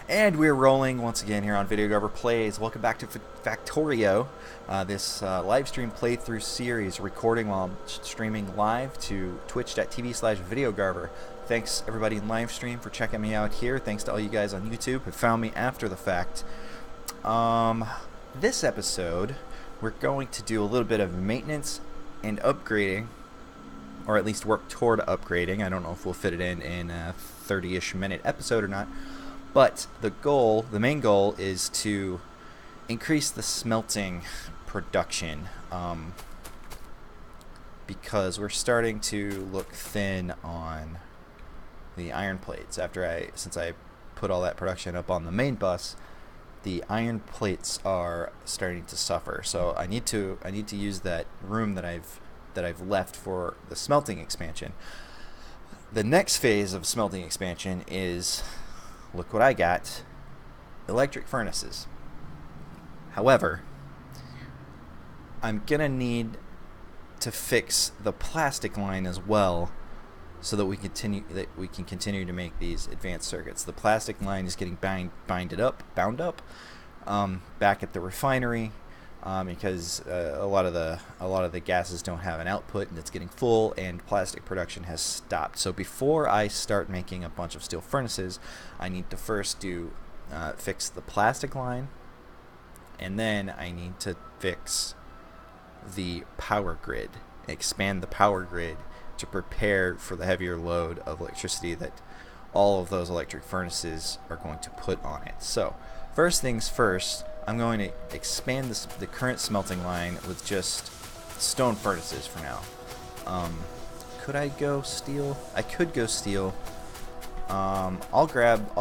And we're rolling once again here on VideoGarver Plays. Welcome back to Factorio, this live stream playthrough series, recording while I'm streaming live to twitch.tv/VideoGarver. Thanks everybody in live stream for checking me out here. Thanks to all you guys on YouTube who found me after the fact. This episode, we're going to do a little bit of maintenance and upgrading, or at least work toward upgrading. I don't know if we'll fit it in a 30-ish minute episode or not. But the main goal is to increase the smelting production, because we're starting to look thin on the iron plates. Since I put all that production up on the main bus, the iron plates are starting to suffer. So I need to use that room that I've left for the smelting expansion. The next phase of smelting expansion is, look what I got, electric furnaces. However, I'm gonna need to fix the plastic line as well, so that we can continue to make these advanced circuits. The plastic line is getting bound up back at the refinery, because a lot of the gases don't have an output, and it's getting full, and plastic production has stopped. So before I start making a bunch of steel furnaces, I need to first fix the plastic line, and then I need to fix the power grid, expand the power grid to prepare for the heavier load of electricity that all of those electric furnaces are going to put on it. So first things first, I'm going to expand the current smelting line with just stone furnaces for now. Could I go steel? I could go steel. I'll grab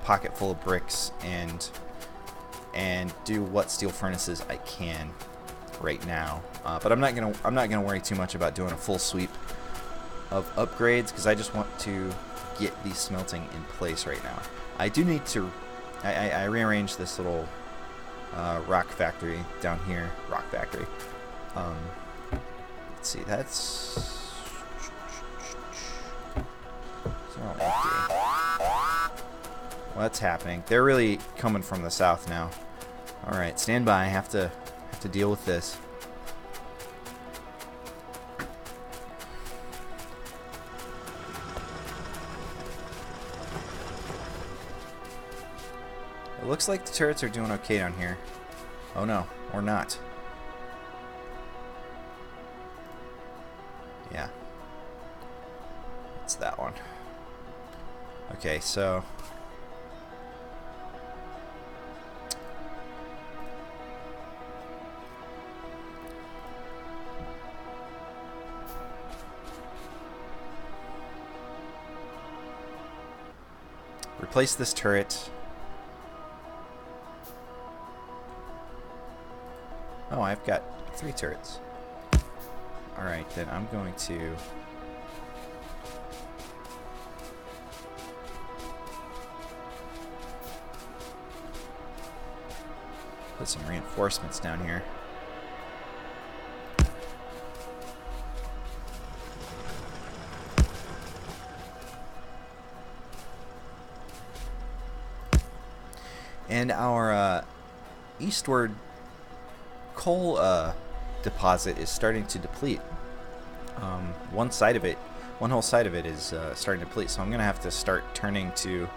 pocket full of bricks and do what steel furnaces I can right now. But I'm not gonna worry too much about doing a full sweep of upgrades, because I just want to get the smelting in place right now. I do need to. I rearranged this little rock factory down here. Rock factory. Let's see. That's empty. What's happening? They're really coming from the south now. All right, stand by. I have to deal with this. It looks like the turrets are doing okay down here. Oh no, or not. Yeah. It's that one. Okay, so replace this turret. Oh, I've got 3 turrets. Alright, then I'm going to put some reinforcements down here. And our eastward coal deposit is starting to deplete. One whole side of it is starting to deplete. So I'm gonna have to start turning to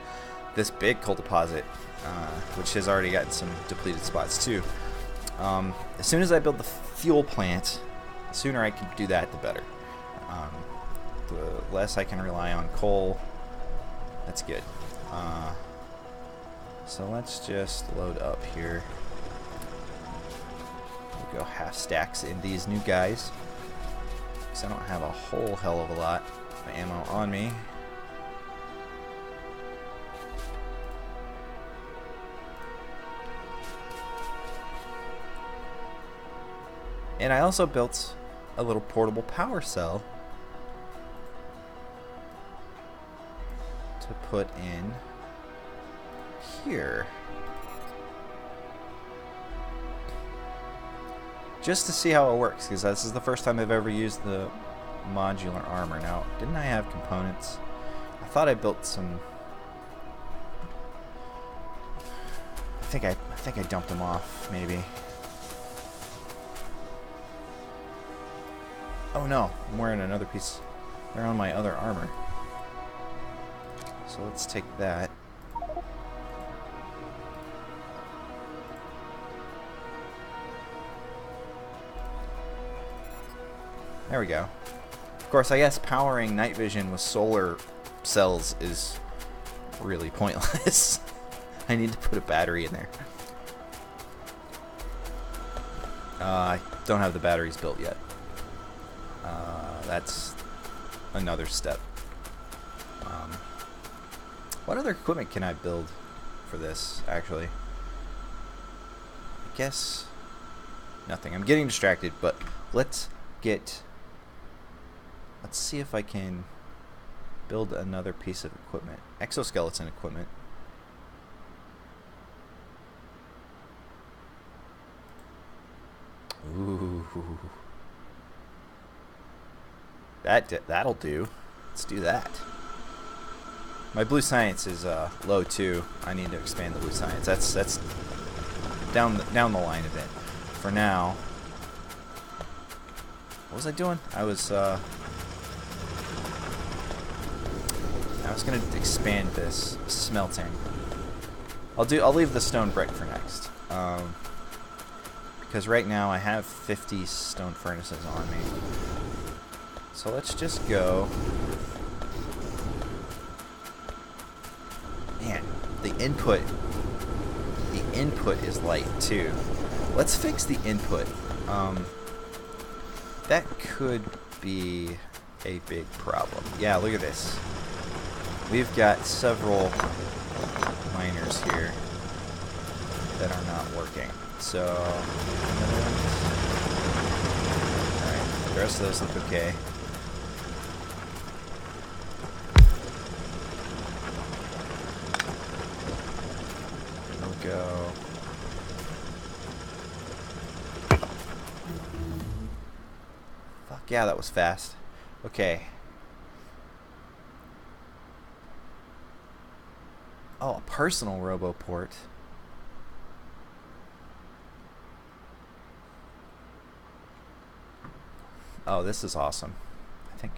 this big coal deposit, which has already gotten some depleted spots too. As soon as I build the fuel plant, the sooner I can do that, the better. The less I can rely on coal, that's good. So let's just load up here. We'll go half stacks in these new guys, because I don't have a whole hell of a lot of ammo on me. And I also built a little portable power cell to put in here, just to see how it works, because this is the first time I've ever used the modular armor. Now, didn't I have components? I thought I built some think I dumped them off, maybe. Oh no, I'm wearing another piece. They're on my other armor. So let's take that. There we go. Of course, I guess powering night vision with solar cells is really pointless. I need to put a battery in there. I don't have the batteries built yet. That's another step. What other equipment can I build for this, actually? I guess nothing. I'm getting distracted, but let's see if I can build another piece of equipment. Exoskeleton equipment. Ooh. That'll do. Let's do that. My blue science is low too. I need to expand the blue science. That's down the line a bit. For now, what was I doing? I was gonna expand this smelting. I'll leave the stone brick for next. Because right now I have 50 stone furnaces on me. So let's just go. Man, the input is light too. Let's fix the input. That could be a big problem. Yeah, look at this. We've got several miners here that are not working. So, alright, the rest of those look okay. We'll go. Fuck yeah, that was fast. Okay. Oh, a personal RoboPort. Oh, this is awesome. I think.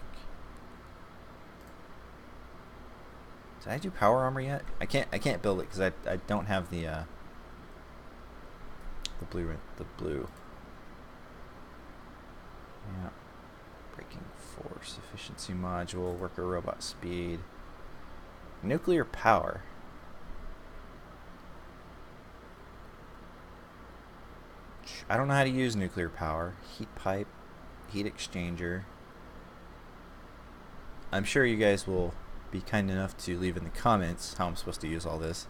Did I do power armor yet? I can't build it because I don't have the blue. Yeah. Braking force, efficiency module, worker robot speed, nuclear power. I don't know how to use nuclear power. Heat pipe, heat exchanger. I'm sure you guys will be kind enough to leave in the comments how I'm supposed to use all this.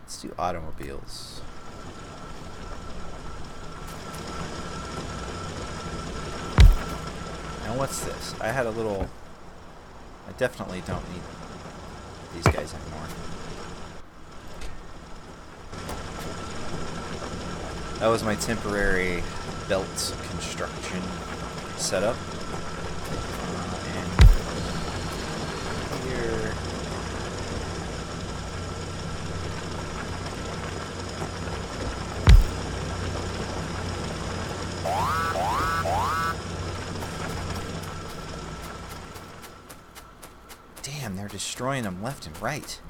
Let's do automobiles. Now what's this? I had a little... I definitely don't need these guys anymore. That was my temporary belt construction setup. And here... Damn, they're destroying them left and right.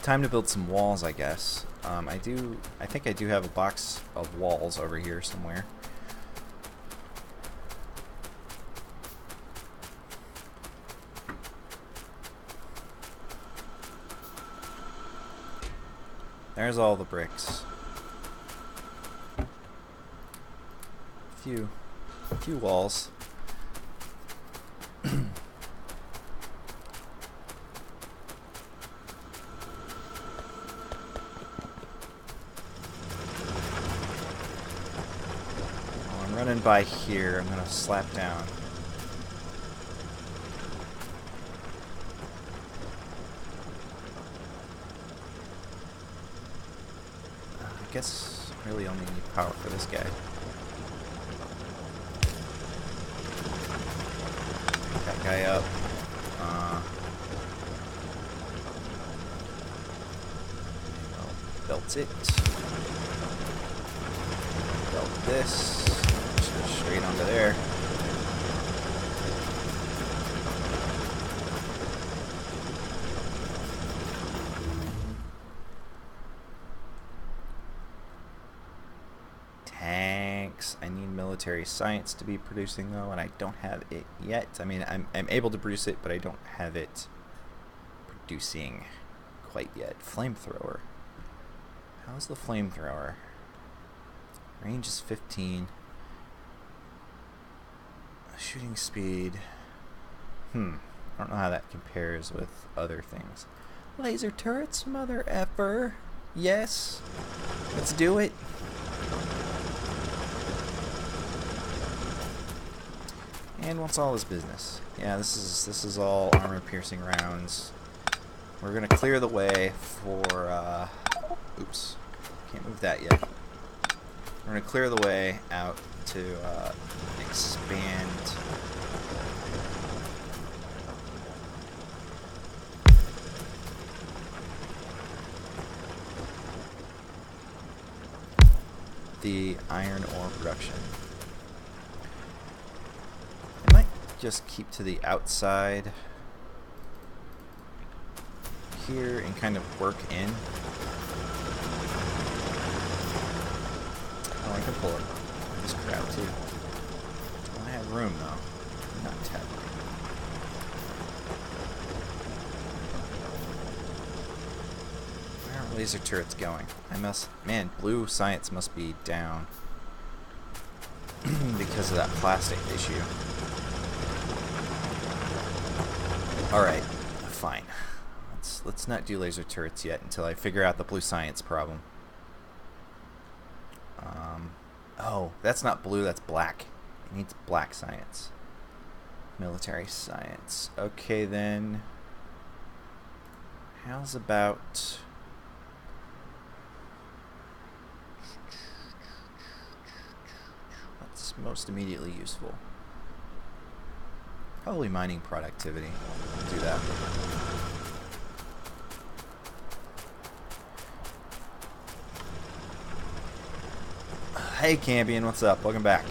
Time to build some walls, I guess. I think I do have a box of walls over here somewhere. There's all the bricks. a few walls. Running by here, I'm gonna slap down. I guess I really only need power for this guy. That guy up. Belt it. Belt this. Straight onto there. Tanks. I need military science to be producing though, and I don't have it yet. I mean, I'm able to produce it, but I don't have it producing quite yet. Flamethrower. How's the flamethrower? Range is 15. Shooting speed. I don't know how that compares with other things. Laser turrets, mother effer. Yes. Let's do it. And what's all this business? Yeah, this is all armor piercing rounds. We're gonna clear the way for oops. Can't move that yet. We're gonna clear the way out to expand the iron ore production. I might just keep to the outside here and kind of work in. Oh, I can pull it. This crowd too. I have room though. Not 10. Where are laser turrets going? Man, blue science must be down because of that plastic issue. Alright, fine. Let's not do laser turrets yet until I figure out the blue science problem. Oh, that's not blue, that's black. It needs black science. Military science. Okay then. How's about... what's most immediately useful? Probably mining productivity. Do that. Hey Cambion, what's up? Welcome back.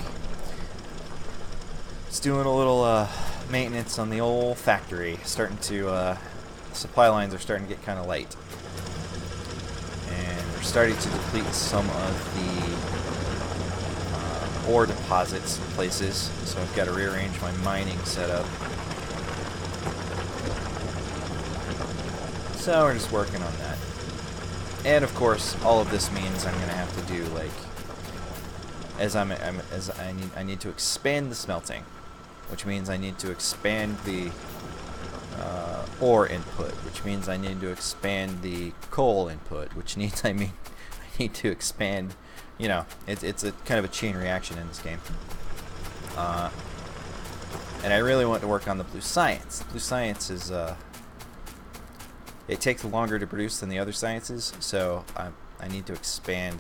Just doing a little maintenance on the old factory. Starting to, supply lines are starting to get kind of light. And we're starting to deplete some of the ore deposits in places. So I've got to rearrange my mining setup. So we're just working on that. And of course, all of this means I'm going to have to do like... I need to expand the smelting, which means I need to expand the ore input, which means I need to expand the coal input, which means I need to expand. You know, it's a kind of a chain reaction in this game. And I really want to work on the blue science. Blue science is it takes longer to produce than the other sciences, so I need to expand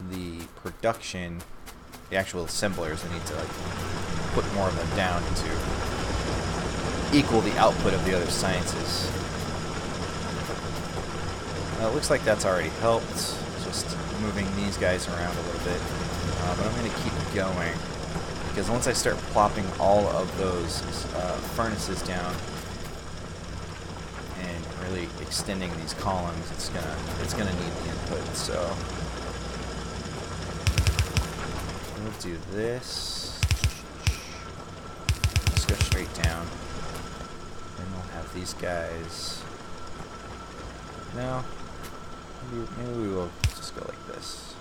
the production, the actual assemblers. I need to like put more of them down to equal the output of the other sciences. It looks like that's already helped, just moving these guys around a little bit. But I'm going to keep going, because once I start plopping all of those furnaces down and really extending these columns, it's gonna need the input. So we'll do this. Just go straight down. Then we'll have these guys. No. Maybe we will just go like this.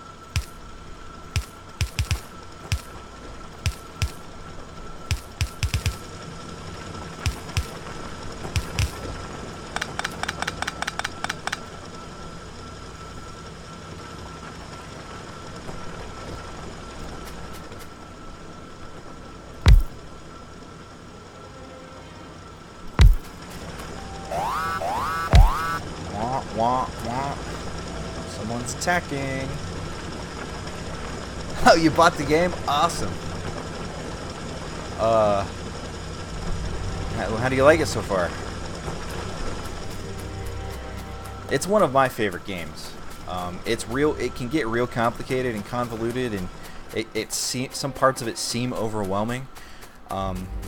Wah, wah. Someone's attacking. Oh, you bought the game? Awesome. How do you like it so far? It's one of my favorite games. It's real. It can get real complicated and convoluted, and some parts of it seem overwhelming.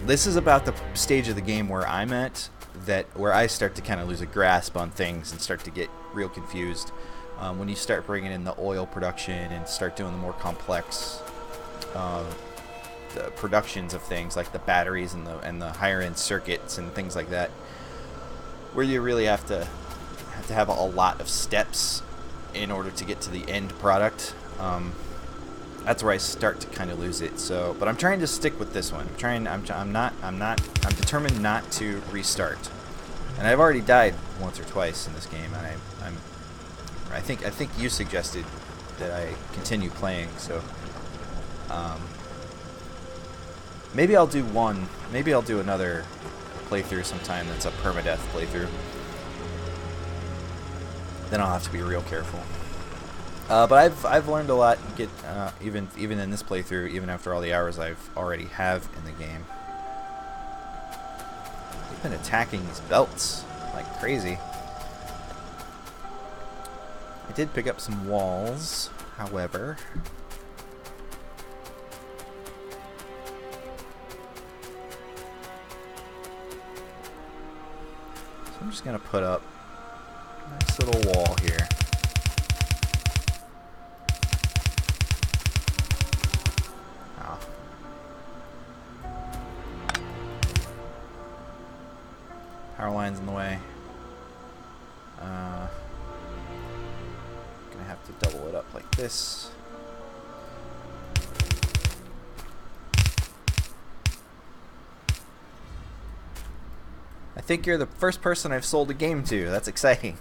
This is about the stage of the game where I'm at, where I start to kind of lose a grasp on things and start to get real confused. When you start bringing in the oil production and start doing the more complex the productions of things like the batteries and the higher end circuits and things like that, where you really have to have a lot of steps in order to get to the end product. That's where I start to kind of lose it. So, but I'm trying to stick with this one. I'm determined not to restart. And I've already died once or twice in this game, and I think you suggested that I continue playing. So, maybe I'll do one. Maybe I'll do another playthrough sometime that's a permadeath playthrough. Then I'll have to be real careful. But I've learned a lot. Even in this playthrough, even after all the hours I've already have in the game. They've been attacking these belts like crazy. I did pick up some walls, however. So I'm just gonna put up a nice little wall here. Power lines in the way. Gonna have to double it up like this. I think you're the first person I've sold a game to. That's exciting.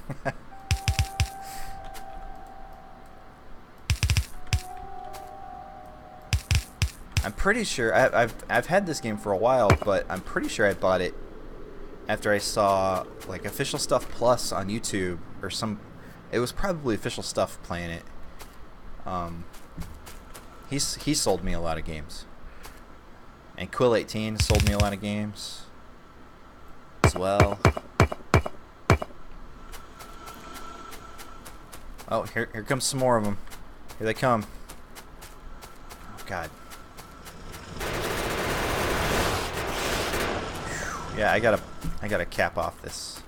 I'm pretty sure I've had this game for a while, but I'm pretty sure I bought it after I saw like Official Stuff Plus on YouTube or some. It was probably Official Stuff playing it. He sold me a lot of games, and Quill18 sold me a lot of games as well. Oh, here comes some more of them. Here they come. Oh God. Yeah, I gotta cap off this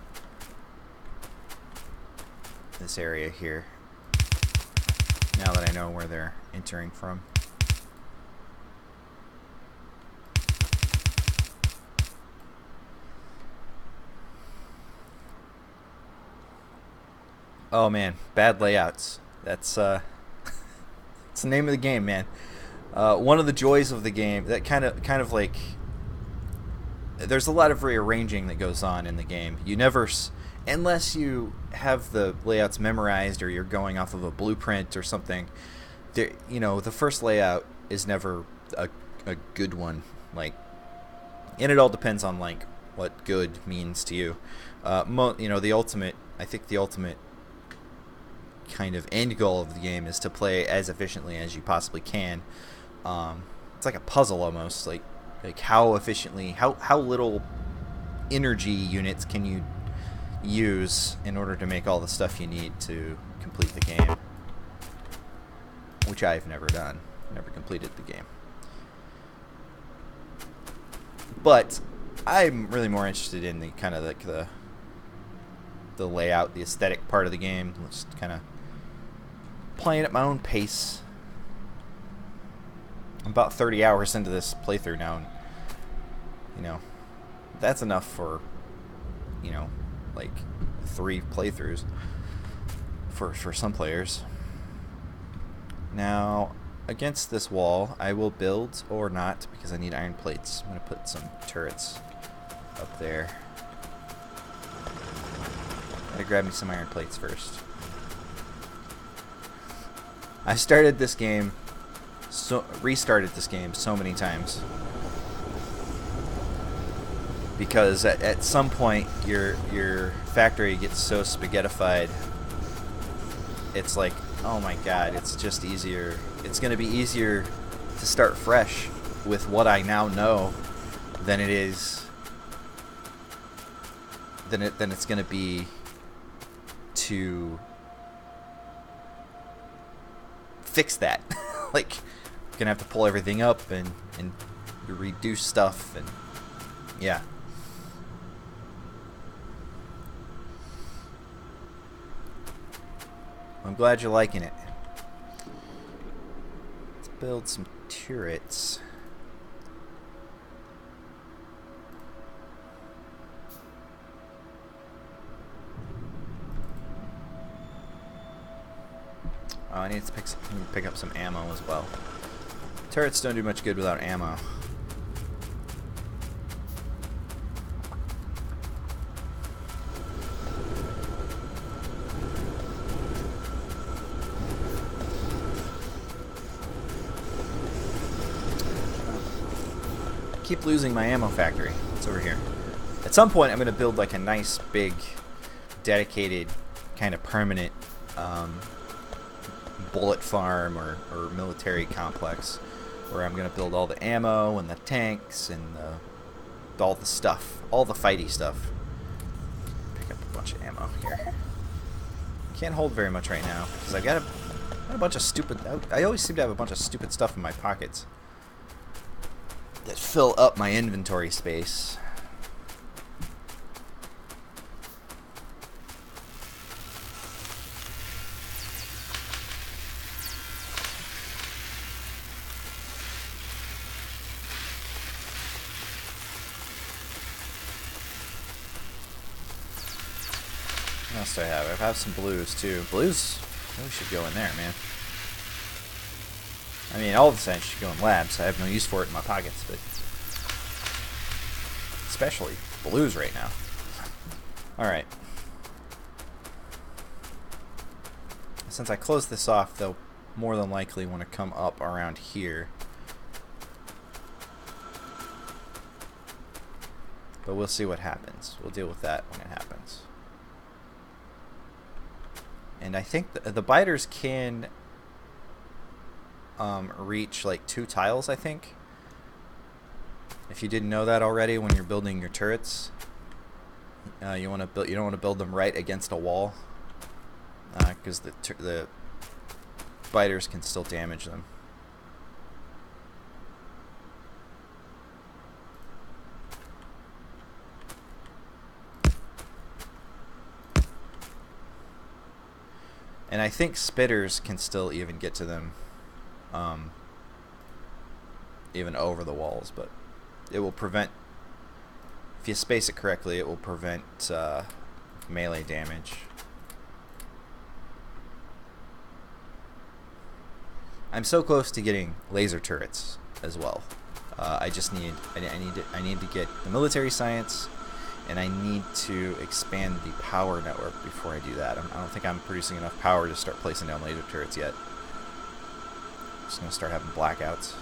area here. Now that I know where they're entering from. Oh man, bad layouts. That's it's the name of the game, man. One of the joys of the game, that kind of like, there's a lot of rearranging that goes on in the game. You never, unless you have the layouts memorized or you're going off of a blueprint or something, you know, the first layout is never a good one. Like, and it all depends on like what good means to you. You know, the ultimate kind of end goal of the game is to play as efficiently as you possibly can. It's like a puzzle almost, like how efficiently, how little energy units can you use in order to make all the stuff you need to complete the game, which I've never done, never completed the game. But I'm really more interested in the kind of like the layout, the aesthetic part of the game. Just kind of playing at my own pace. I'm about 30 hours into this playthrough now, and you know, that's enough for, you know, like 3 playthroughs for some players. Now, against this wall, I will build or not, because I need iron plates. I'm going to put some turrets up there. Gotta grab me some iron plates first. I started this game, restarted this game so many times because at some point your factory gets so spaghettified. It's like, oh my god, it's just easier. It's going to be easier to start fresh with what I now know than it is than it's going to be to fix that. Like, you're gonna have to pull everything up and reduce stuff, and yeah. I'm glad you're liking it. Let's build some turrets. Oh, I need to pick up some ammo as well. Turrets don't do much good without ammo. I keep losing my ammo factory. It's over here. At some point, I'm going to build like a nice, big, dedicated, kind of permanent bullet farm or military complex where I'm going to build all the ammo and the tanks and all the stuff, all the fighty stuff. Pick up a bunch of ammo here. Can't hold very much right now because I've got a bunch of stupid... I always seem to have a bunch of stupid stuff in my pockets that fill up my inventory space. What else do I have? I have some blues too. Blues really should go in there, man. I mean, all the science should go in labs. I have no use for it in my pockets, but especially blues right now. Alright. Since I closed this off, they'll more than likely want to come up around here. But we'll see what happens. We'll deal with that when it happens. And I think the biters can reach like 2 tiles, I think. If you didn't know that already, when you're building your turrets, you don't want to build them right against a wall, because the biters can still damage them. And I think spitters can still even get to them, even over the walls, but it will prevent, if you space it correctly, it will prevent melee damage. I'm so close to getting laser turrets as well. I need to get the military science, and I need to expand the power network before I do that. I don't think I'm producing enough power to start placing down laser turrets yet. I'm just going to start having blackouts.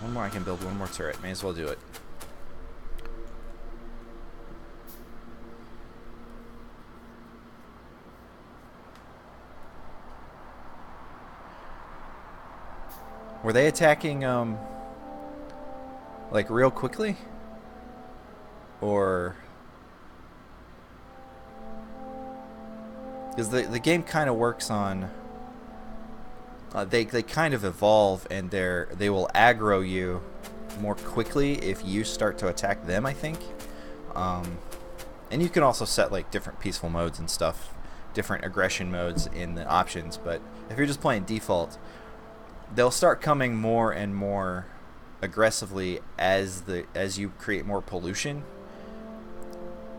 One more, I can build one more turret. May as well do it. Were they attacking, like real quickly? Or... because the game kind of works on... they kind of evolve, and they will aggro you more quickly if you start to attack them, I think. And you can also set like different peaceful modes and stuff, different aggression modes in the options, but if you're just playing default, they'll start coming more and more aggressively as you create more pollution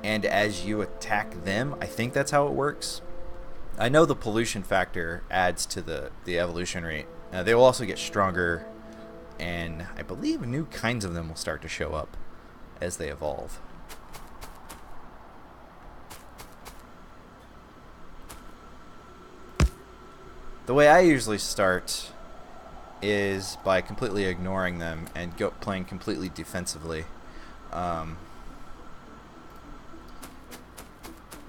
and as you attack them. I think that's how it works. I know the pollution factor adds to the evolution rate. They will also get stronger, and I believe new kinds of them will start to show up as they evolve. The way I usually start is by completely ignoring them and playing completely defensively,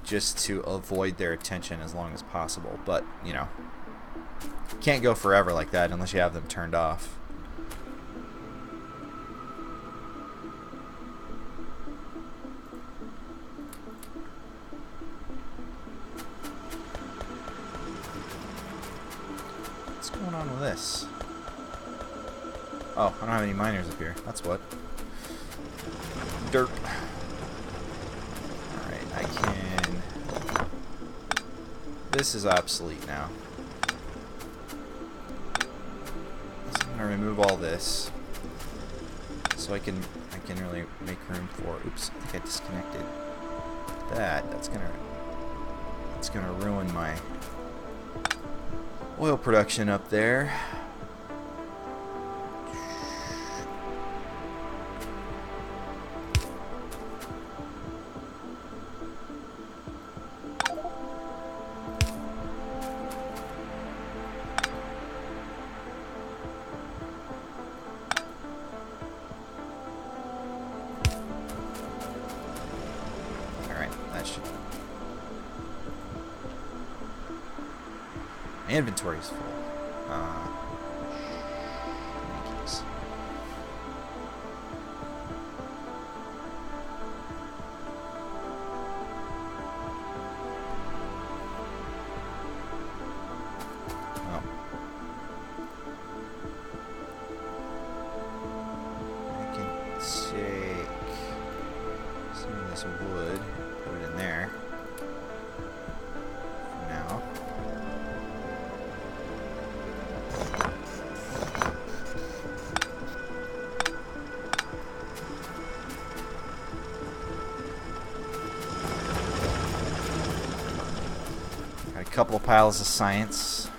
just to avoid their attention as long as possible. But, you know, can't go forever like that unless you have them turned off. What's going on with this? Oh, I don't have any miners up here. That's what. Dirt. Alright, I can... This is obsolete now. So I'm gonna remove all this, so I can really make room for... Oops, I think I disconnected that. That's gonna ruin my oil production up there. My inventory's full. Yankees. Oh. I can take some of this wood, put it in there. Now. Couple of piles of science.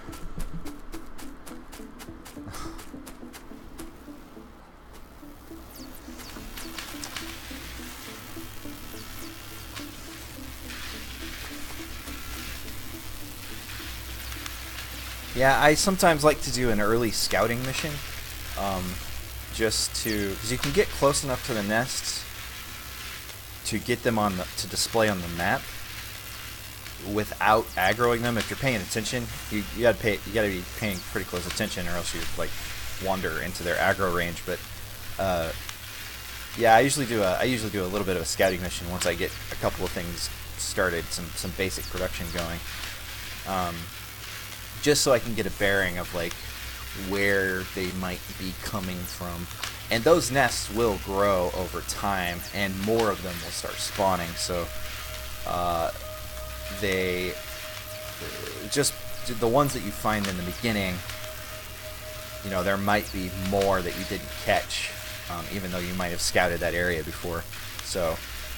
Yeah, I sometimes like to do an early scouting mission, just to, because you can get close enough to the nests to get them on to display on the map without aggroing them. If you're paying attention, you gotta be paying pretty close attention, or else you like wander into their aggro range. But yeah, I usually do a little bit of a scouting mission once I get a couple of things started, some basic production going, just so I can get a bearing of like where they might be coming from. And those nests will grow over time, and more of them will start spawning. So they just the ones that you find in the beginning, you know, there might be more that you didn't catch, even though you might have scouted that area before. So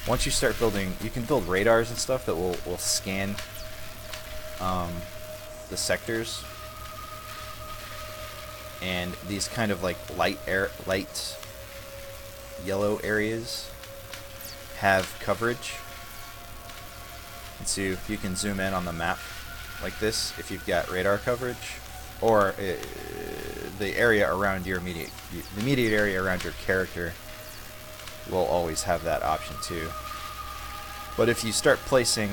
once you start building, you can build radars and stuff that will scan the sectors, and these kind of like light yellow areas have coverage. And so you can zoom in on the map like this if you've got radar coverage, or the area around your immediate area around your character will always have that option too. But if you start placing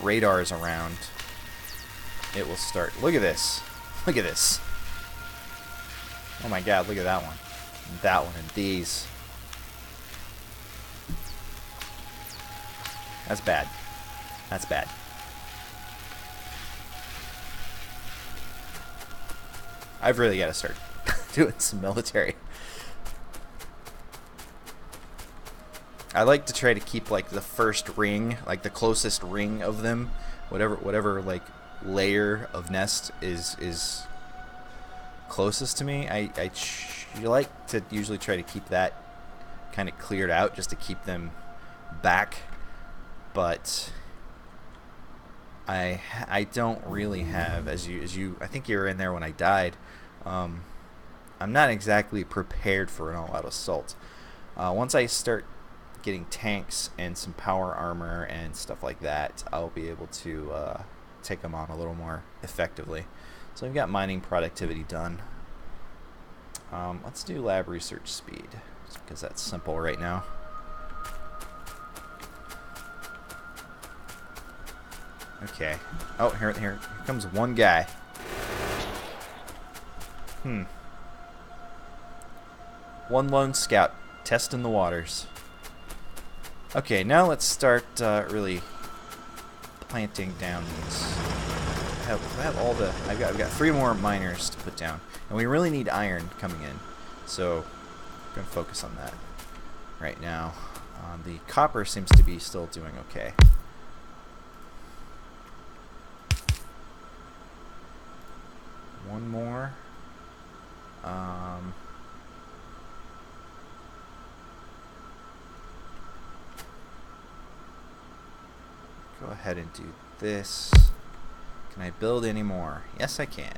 radars around, it will start. Look at this. Look at this. Oh my god, look at that one. That one and these. That's bad. That's bad. I've really got to start doing some military. I like to try to keep like the first ring, like the closest ring of them, whatever like layer of nest is closest to me. You like to usually try to keep that kind of cleared out just to keep them back, but I don't really have, as you I think you were in there when I died. I'm not exactly prepared for an all-out assault. Once I start getting tanks and some power armor and stuff like that, I'll be able to take them on a little more effectively. So we've got mining productivity done. Let's do lab research speed, just because that's simple right now. Okay. Oh, here comes one guy. One lone scout testing the waters. Okay, now let's start really planting down these. I have all the. I've got 3 more miners to put down, and we really need iron coming in, so I'm gonna focus on that right now. The copper seems to be still doing okay. One more. Go ahead and do this. Can I build any more? Yes, I can.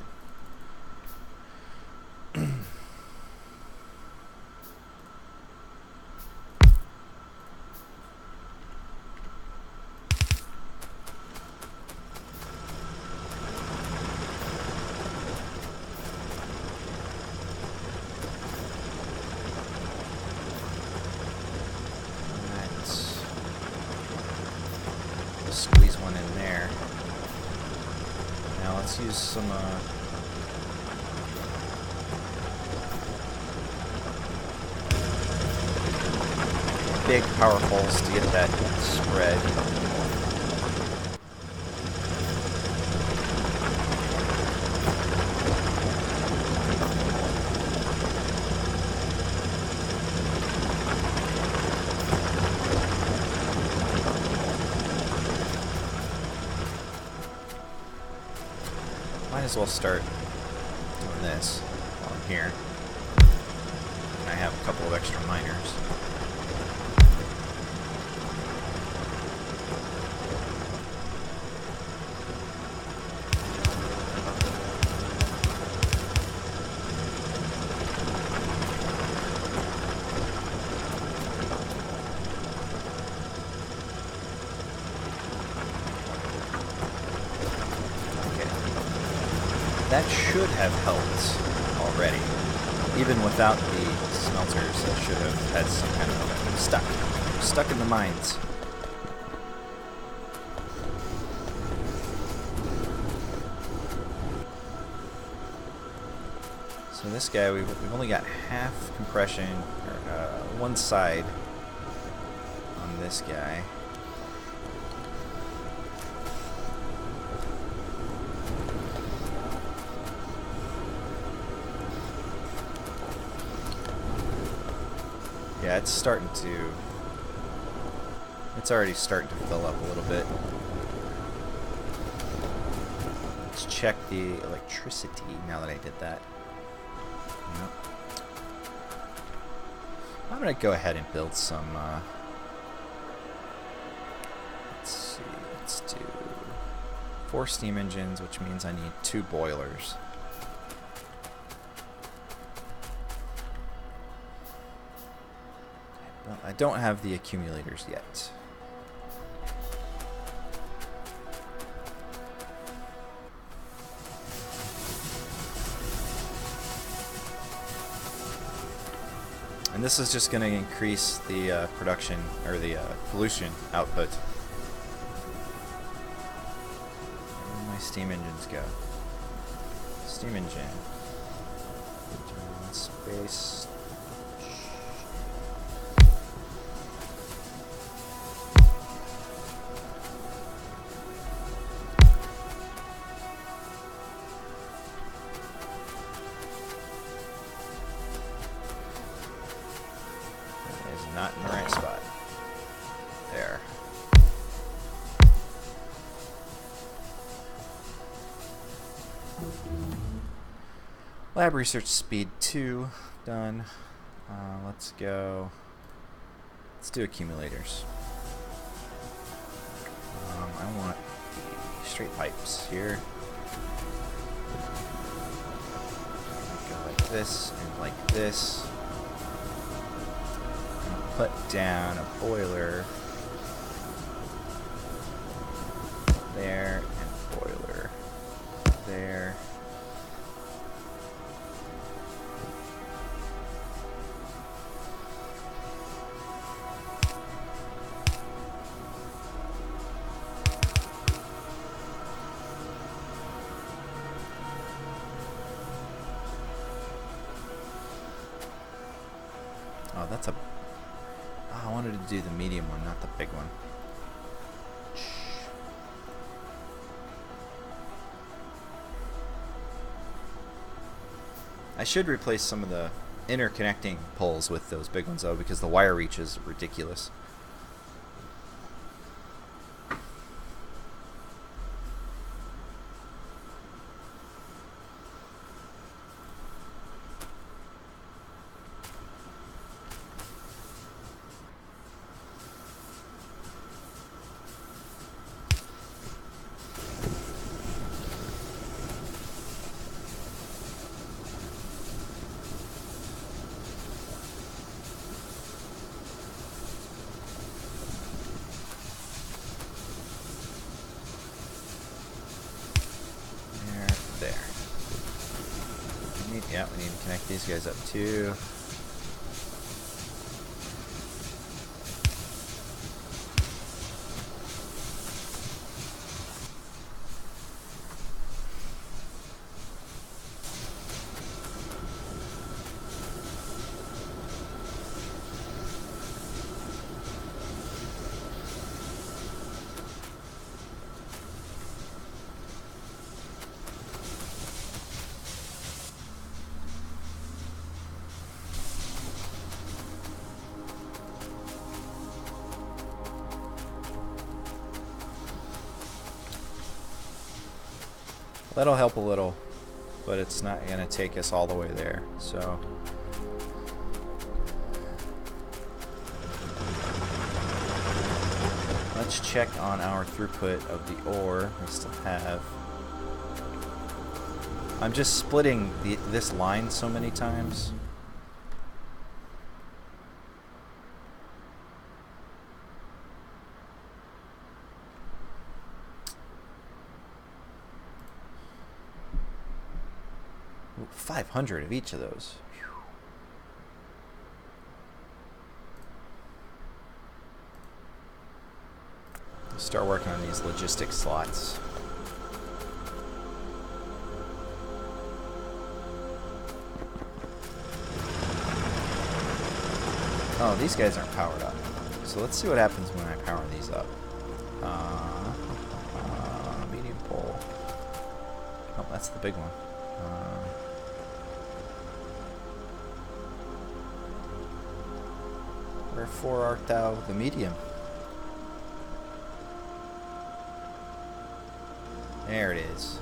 Squeeze one in there. Now let's use some big power holes to get that spread. Might as well start doing this while I'm here. And I have a couple of extra miners. That should have helped already. Even without the smelters, that should have had some kind of stuck in the mines. So this guy, we've only got half compression, or one side on this guy. Yeah, it's already starting to fill up a little bit. Let's check the electricity now that I did that. Yep. I'm gonna go ahead and build some, let's see, let's do 4 steam engines, which means I need 2 boilers. I don't have the accumulators yet. And this is just going to increase the production, or the pollution output. Where did my steam engines go? Steam engine. Space. Not in the right spot. There. Lab research speed 2 done. Let's go. Let's do accumulators. I want the straight pipes here. Go like this and like this. And put down a boiler there and boiler there. Oh, that's a... Oh, I wanted to do the medium one, not the big one. I should replace some of the interconnecting poles with those big ones, though, because the wire reach is ridiculous. Yeah, we need to connect these guys up too. That'll help a little, but it's not going to take us all the way there. So let's check on our throughput of the ore. We still have... I'm just splitting this line so many times. Ooh, 500 of each of those. Start working on these logistics slots. Oh, these guys aren't powered up. So let's see what happens when I power these up. Medium pole. Oh, that's the big one. Wherefore art thou the medium? There it is.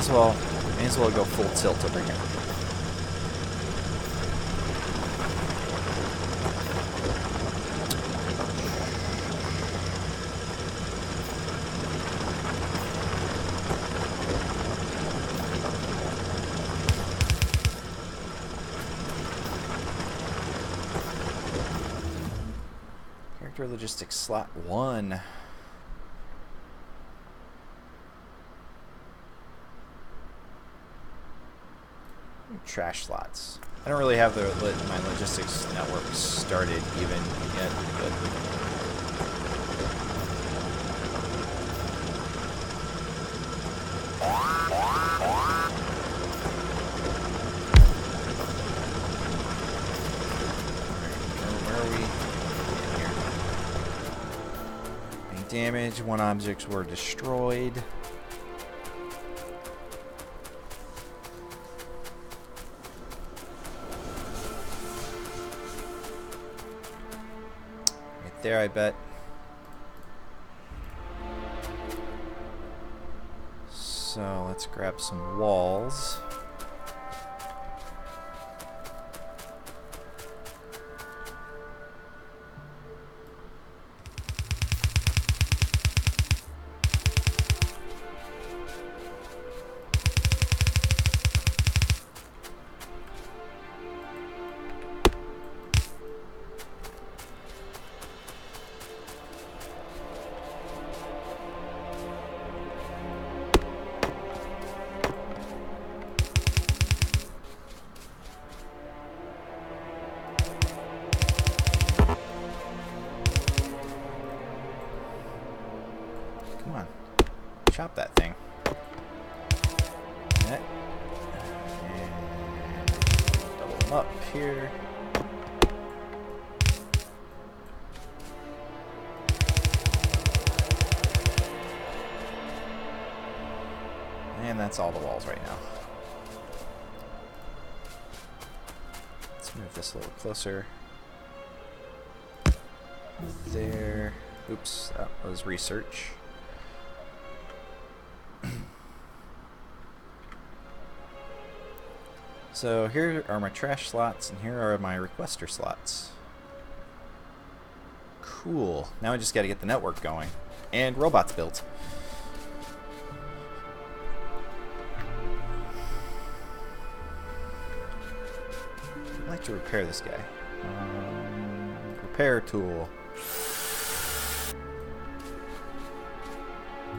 Well, may as well go full tilt over here. Character logistics slot 1. Trash slots. I don't really have my logistics network started even yet, but where are we in here? Being damaged. 1 objects were destroyed. There, I bet. So let's grab some walls. Come on, chop that thing. And double them up here. And that's all the walls right now. Let's move this a little closer. There. Oops, that was research. So here are my trash slots, and here are my requester slots. Cool. Now I just got to get the network going. And robots built. I'd like to repair this guy. Repair tool.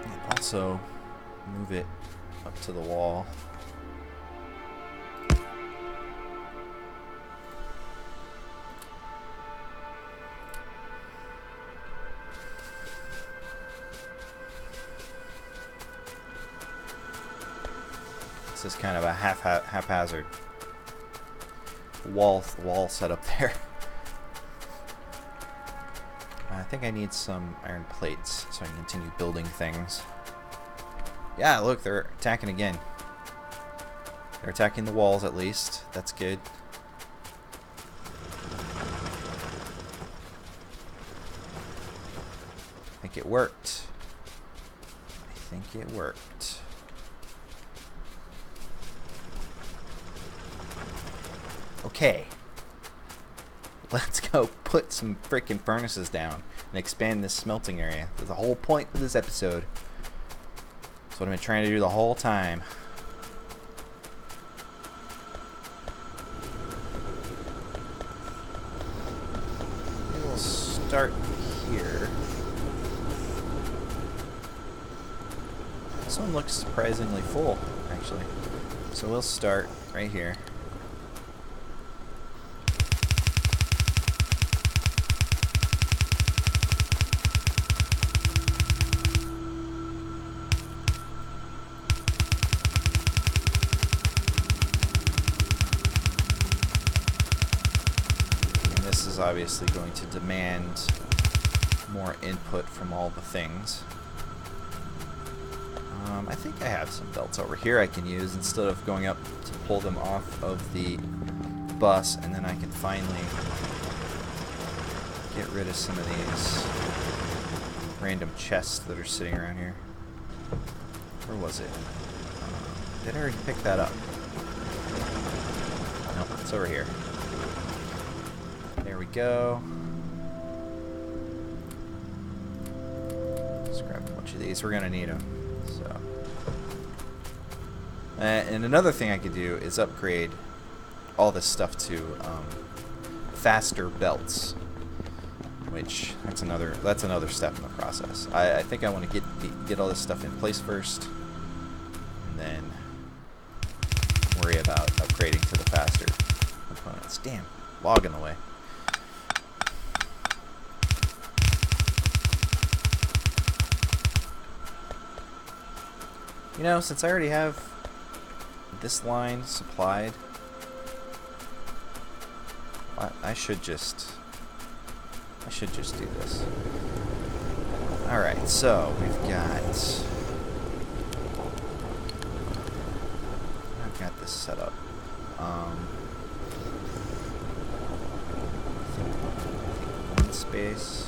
And also move it up to the wall. This is kind of a haphazard wall set up there. I think I need some iron plates so I can continue building things. Yeah, look, they're attacking again. They're attacking the walls at least. That's good. I think it worked. I think it worked. Okay, let's go put some freaking furnaces down and expand this smelting area. That's the whole point of this episode. That's what I've been trying to do the whole time. Maybe we'll start here. This one looks surprisingly full, actually. So we'll start right here. Is obviously going to demand more input from all the things. I think I have some belts over here I can use instead of going up to pull them off of the bus, and then I can finally get rid of some of these random chests that are sitting around here. Where was it? Did I already pick that up? Nope, it's over here. There we go. Let's grab a bunch of these. We're gonna need them. So, and another thing I could do is upgrade all this stuff to faster belts, which that's another step in the process. I think I want to get all this stuff in place first, and then worry about upgrading to the faster components. Damn, log in the way. You know, since I already have this line supplied, I should just do this. Alright, so we've got I've got this set up. One space.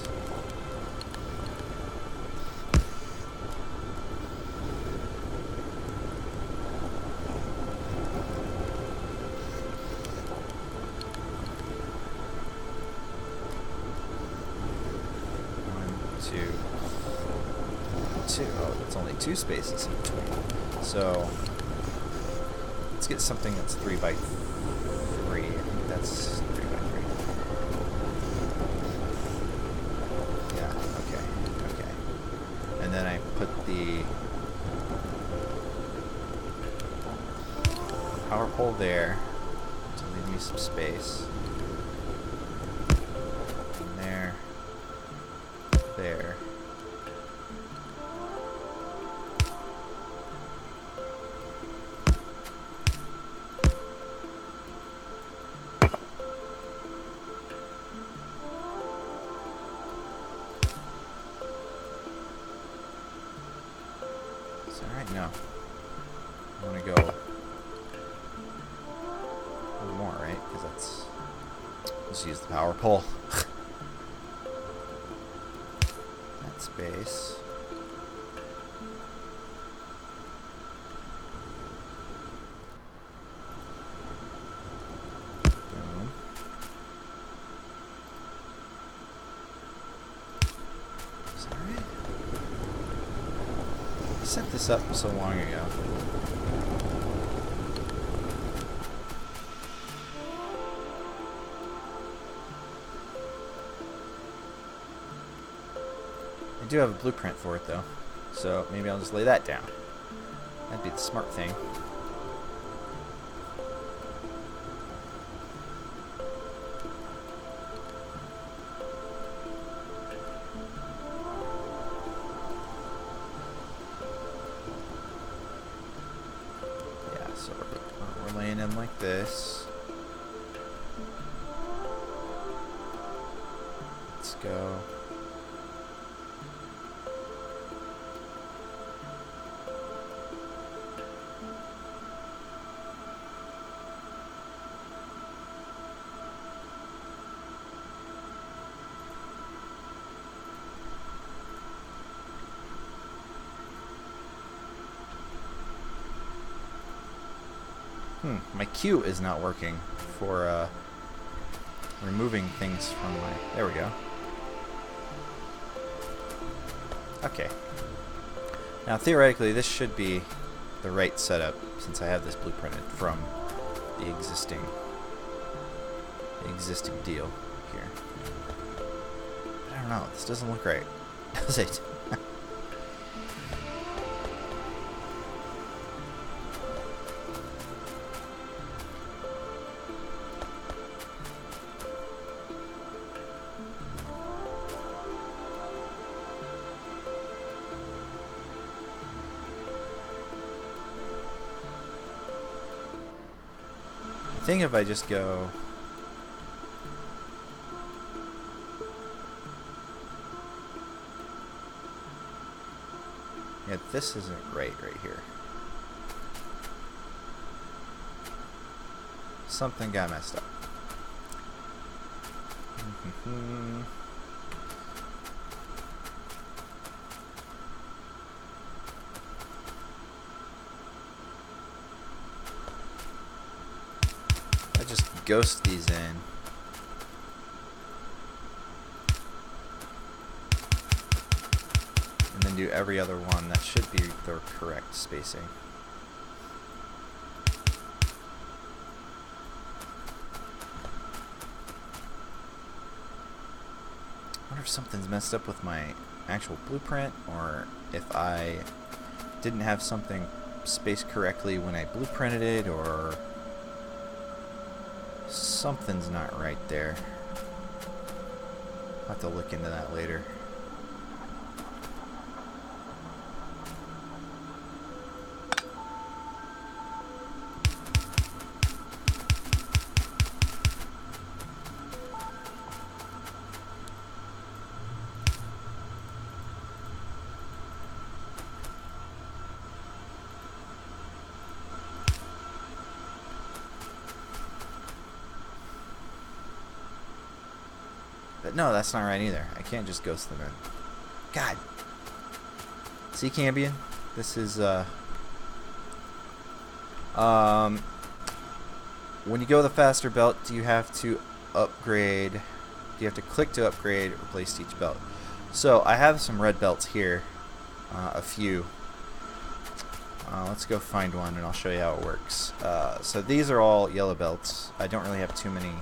Two. Oh, it's only 2 spaces in between. So let's get something that's 3 by 3. I think that's 3 by 3. Yeah. Okay. Okay. And then I put the power pole there to leave me some space. And there. There. Alright, no. I want to go a little more, right? Because that's... Let's use the power pole. That space. Boom. Is that right? I set this up so long ago. I do have a blueprint for it though, so maybe I'll just lay that down. That'd be the smart thing. So we're laying in like this. Let's go. My Q is not working for removing things from my... There we go. Okay. Now theoretically this should be the right setup since I have this blueprinted from the existing deal here. But I don't know, this doesn't look right, does it? I think if I just go yeah, this isn't right here. Something got messed up. Just ghost these in. And then do every other one. That should be the correct spacing. I wonder if something's messed up with my actual blueprint, or if I didn't have something spaced correctly when I blueprinted it, or Something's not right there. I'll have to look into that later. But no, that's not right either. I can't just ghost them in. God. See, Cambion? This is, when you go the faster belt, do you have to upgrade? Do you have to click to upgrade or replace each belt? So, I have some red belts here. A few. Let's go find one and I'll show you how it works. So, these are all yellow belts. I don't really have too many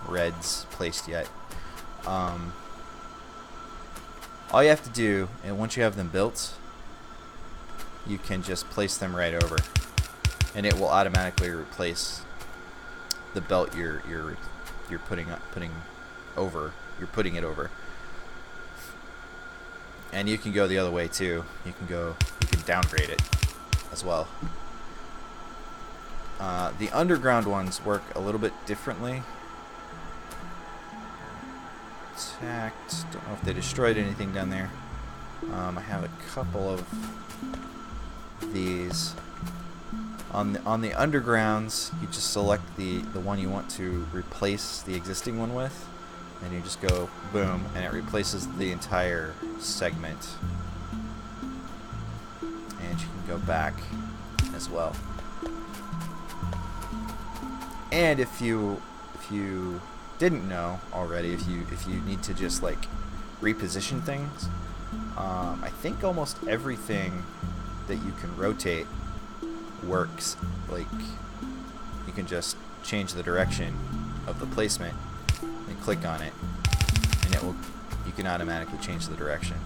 reds placed yet. All you have to do, and once you have them built, you can just place them right over, and it will automatically replace the belt you're putting it over. And you can go the other way too. You can downgrade it as well. The underground ones work a little bit differently. Don't know if they destroyed anything down there. I have a couple of these. On the undergrounds, you just select the one you want to replace the existing one with, and you just go boom, and it replaces the entire segment. And you can go back as well. And if you didn't know already, if you need to just like reposition things, I think almost everything that you can rotate works. Like, you can just change the direction of the placement and click on it, and you can automatically change the direction.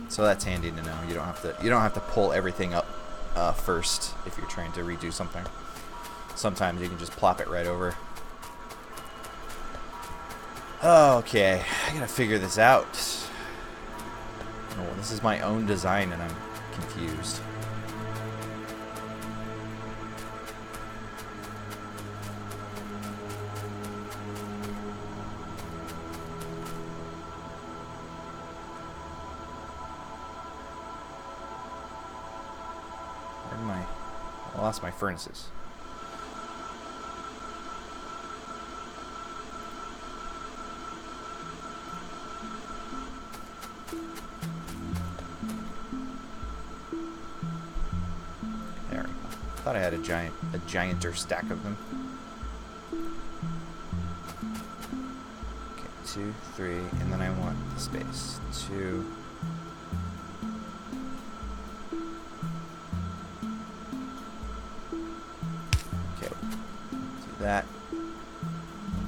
So that's handy to know. You don't have to pull everything up first if you're trying to redo something. Sometimes you can just plop it right over. Okay, I gotta figure this out. Oh, this is my own design and I'm confused. I lost my furnaces. There we go. Thought I had a gianter stack of them. Okay, 2, 3, and then I want the space. 2. That.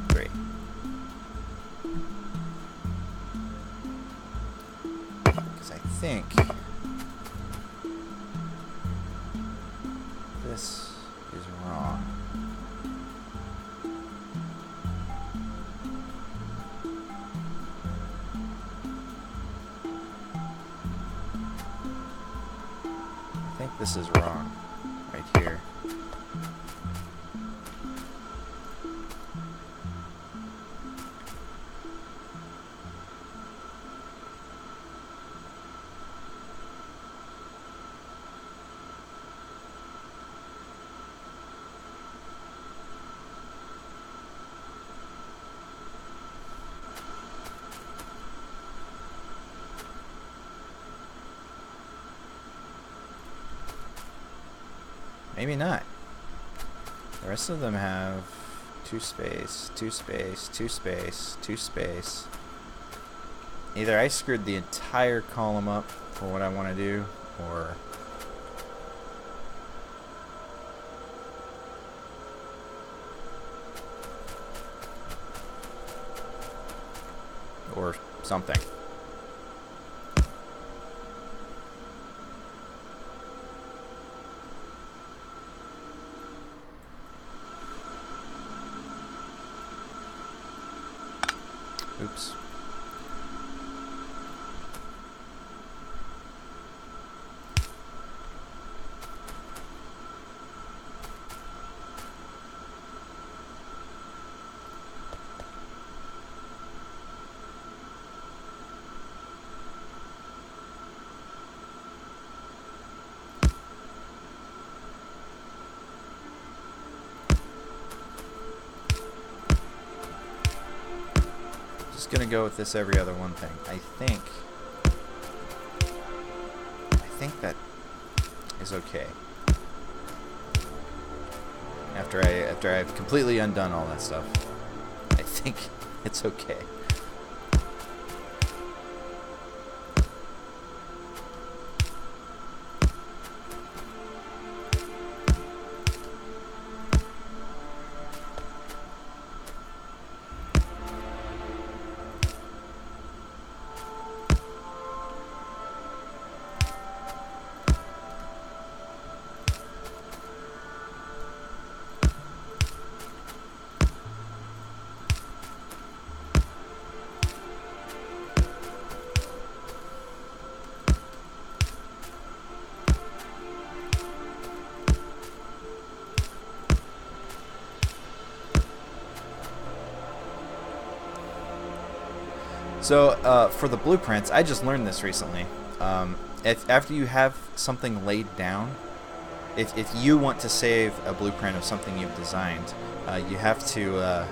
3. Because I think this is wrong. I think this is wrong right here. Maybe not. The rest of them have 2 space, 2 space, 2 space, 2 space. Either I screwed the entire column up for what I want to do, or something. go with this every other one thing. I think that is okay. After I've completely undone all that stuff, I think it's okay. So for the blueprints, I just learned this recently. After you have something laid down, if you want to save a blueprint of something you've designed, you have to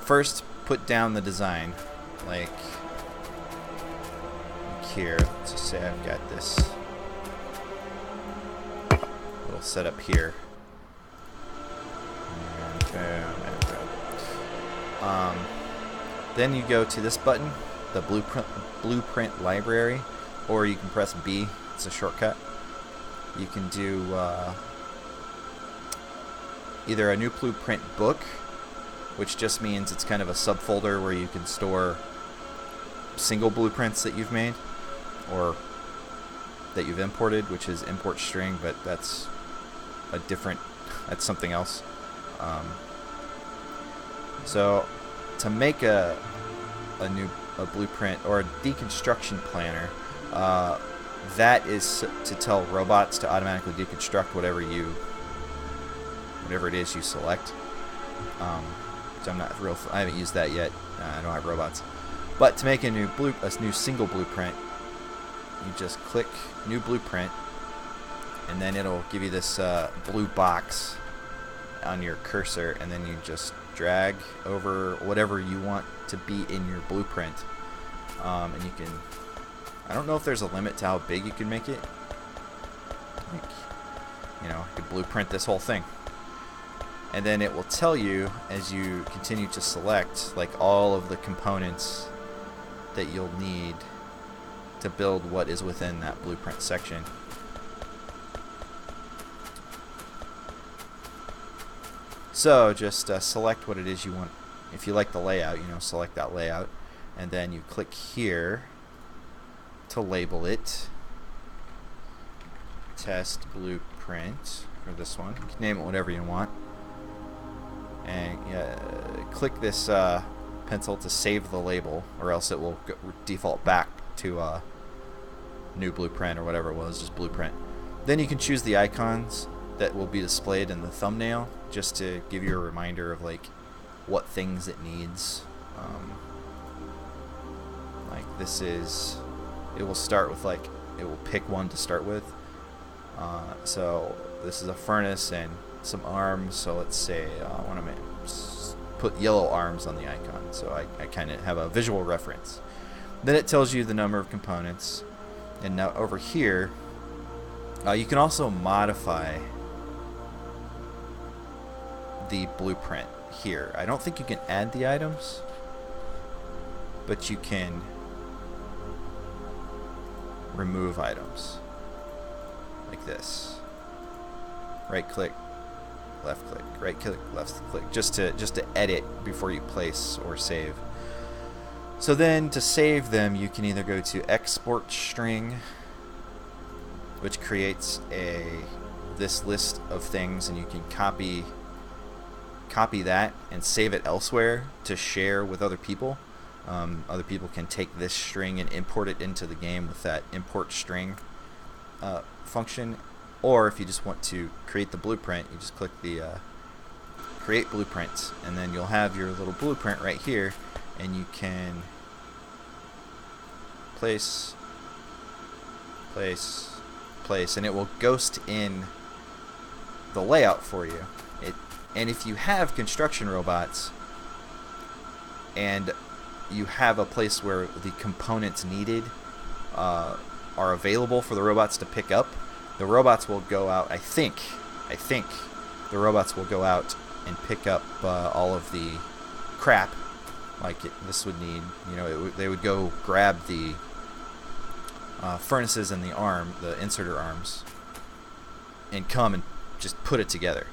first put down the design, like here. Let's just say I've got this little setup here. Then you go to this button, the blueprint library, or you can press B. It's a shortcut. You can do either a new blueprint book, which just means it's kind of a subfolder where you can store single blueprints that you've made or that you've imported, which is import string, but that's something else. So to make a blueprint or a deconstruction planner, that is to tell robots to automatically deconstruct whatever it is you select. So I haven't used that yet. I don't have robots. But to make a new single blueprint, you just click New Blueprint, and then it'll give you this blue box on your cursor, and then you just drag over whatever you want to be in your blueprint, and you can, I don't know if there's a limit to how big you can make it. Like, you know, you could blueprint this whole thing, and then it will tell you as you continue to select like all of the components that you'll need to build what is within that blueprint section. So just select what it is you want. If you like the layout, select that layout, and then you click here to label it test blueprint for this one. You can name it whatever you want, and click this pencil to save the label, or else it will default back to new blueprint or whatever it was, just blueprint. Then you can choose the icons that will be displayed in the thumbnail, just to give you a reminder of like what things it needs. Like this is, it will start with like, it will pick one to start with. So this is a furnace and some arms. So let's say I want to put yellow arms on the icon, so I kind of have a visual reference. Then it tells you the number of components, and now over here you can also modify the blueprint here. I don't think you can add the items, but you can remove items like this. Right click, left click, right click, left click, just to edit before you place or save. So then to save them, you can either go to export string, which creates this list of things, and you can copy that and save it elsewhere to share with other people. Other people can take this string and import it into the game with that import string function. Or if you just want to create the blueprint, you just click the create blueprint, and then you'll have your little blueprint right here, and you can place, and it will ghost in the layout for you. And if you have construction robots, and you have a place where the components needed are available for the robots to pick up, the robots will go out. I think the robots will go out and pick up all of the crap. Like this would need, you know, they would go grab the furnaces and the inserter arms, and come and just put it together.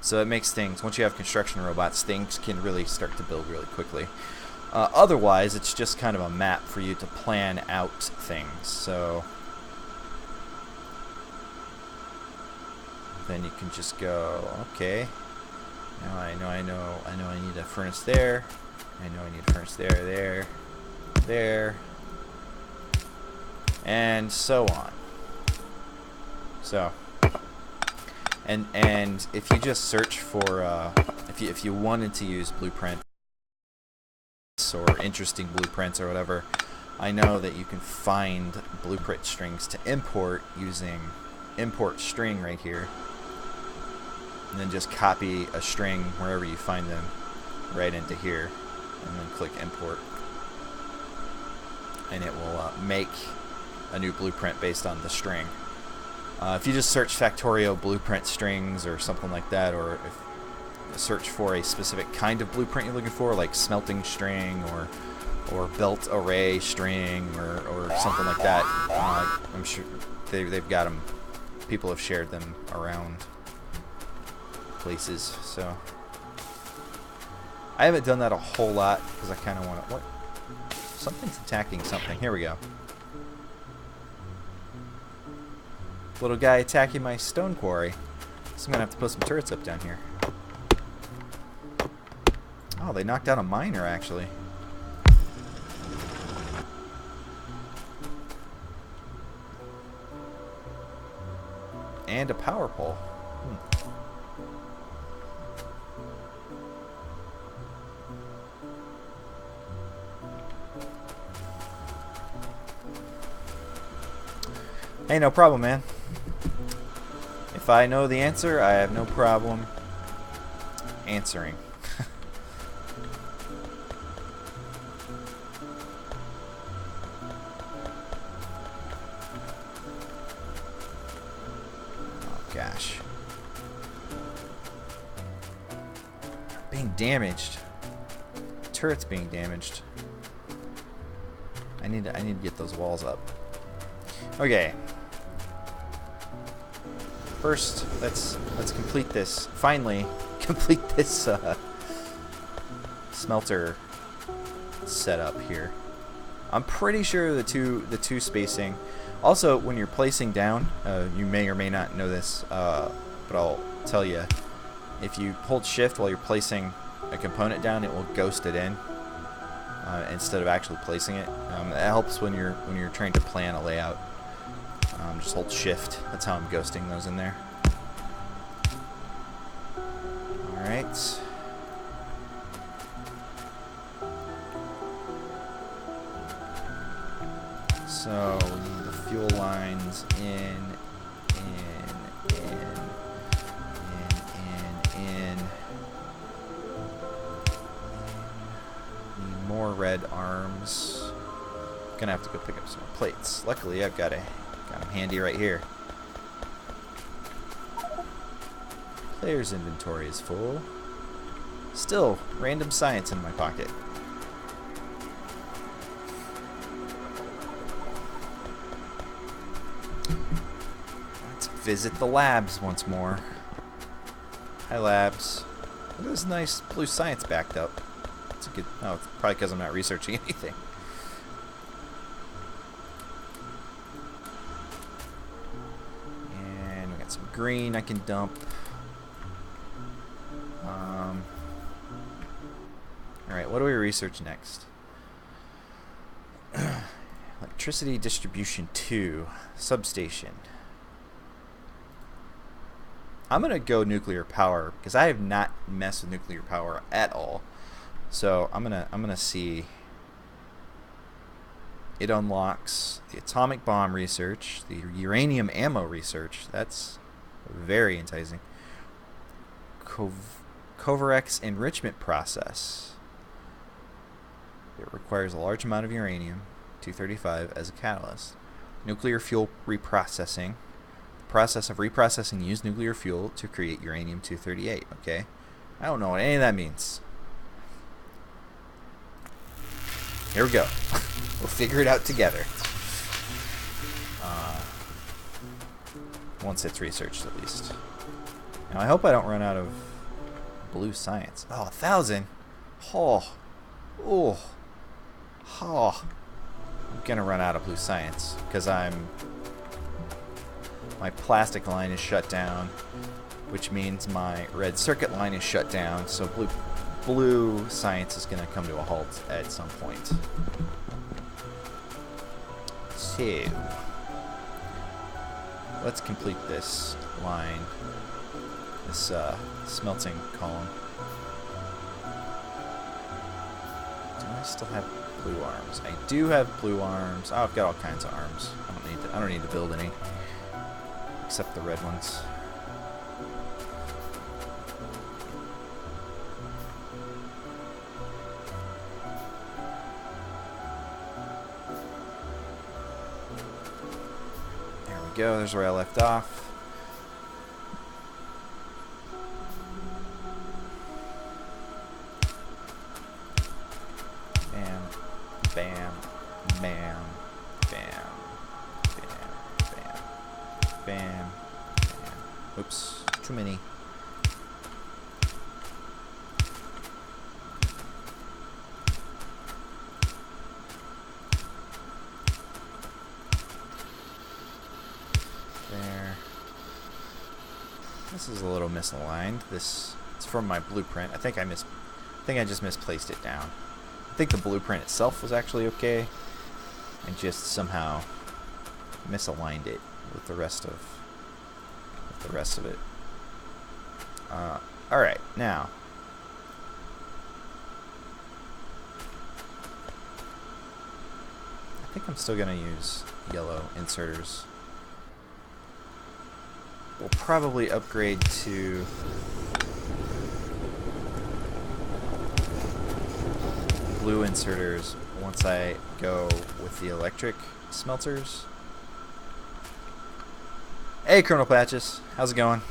So it makes things, once you have construction robots, things can really start to build really quickly. Otherwise, it's just kind of a map for you to plan out things. So then you can just go, okay, now I know I need a furnace there. I know I need a furnace there, there, and so on. So, and if you just search for, if you wanted to use blueprints or interesting blueprints or whatever, I know that you can find blueprint strings to import using import string right here, and then just copy a string wherever you find them right into here, and then click import, and it will make a new blueprint based on the string. If you just search Factorio blueprint strings or something like that, or if you search for a specific kind of blueprint you're looking for, like smelting string or belt array string or something like that, I'm sure they've got them. People have shared them around places. So I haven't done that a whole lot because I kind of want to. What? Something's attacking something. Here we go. Little guy attacking my stone quarry. So I'm gonna have to put some turrets up down here. Oh, they knocked out a miner actually. And a power pole. Hey, no problem, man. If I know the answer, I have no problem answering. Oh, gosh. Being damaged. Turret's being damaged. I need to get those walls up. Okay. First, let's complete this. Finally, complete this smelter setup here. I'm pretty sure the two spacing. Also, when you're placing down, you may or may not know this, but I'll tell you. If you hold Shift while you're placing a component down, it will ghost it in instead of actually placing it. That helps when you're trying to plan a layout. Just hold Shift. That's how I'm ghosting those in there. Alright. So, we need the fuel lines in. Need more red arms. Gonna have to go pick up some more plates. Luckily, I've got them handy right here. Player's inventory is full. Still, random science in my pocket. Let's visit the labs once more. Hi, labs. Look at this nice blue science backed up. It's a good. Oh, it's probably because I'm not researching anything. Some green I can dump. Alright, what do we research next? Electricity distribution 2. Substation. I'm going to go nuclear power because I have not messed with nuclear power at all. So I'm gonna see. It unlocks the atomic bomb research, the uranium ammo research. That's very enticing. Kovarex enrichment process. It requires a large amount of uranium-235 as a catalyst. Nuclear fuel reprocessing. The process of reprocessing used nuclear fuel to create uranium-238. Okay, I don't know what any of that means. Here we go. We'll figure it out together. Once it's researched, at least. Now, I hope I don't run out of blue science. Oh, 1,000. Oh. Oh. Oh. I'm gonna run out of blue science because my plastic line is shut down, which means my red circuit line is shut down. So blue science is gonna come to a halt at some point. So let's complete this line, this smelting column. Do I still have blue arms? I do have blue arms. Oh, I've got all kinds of arms. I don't need to build any, except the red ones. There we go. There's where I left off. Bam, bam, bam, bam, bam, bam, bam. Oops, too many. There. This is a little misaligned. It's from my blueprint. I think I just misplaced it down. I think the blueprint itself was actually okay. I just somehow misaligned it with the rest of it. All right, now I think I'm still gonna use yellow inserters. We'll probably upgrade to blue inserters once I go with the electric smelters. Hey, Colonel Patches, how's it going?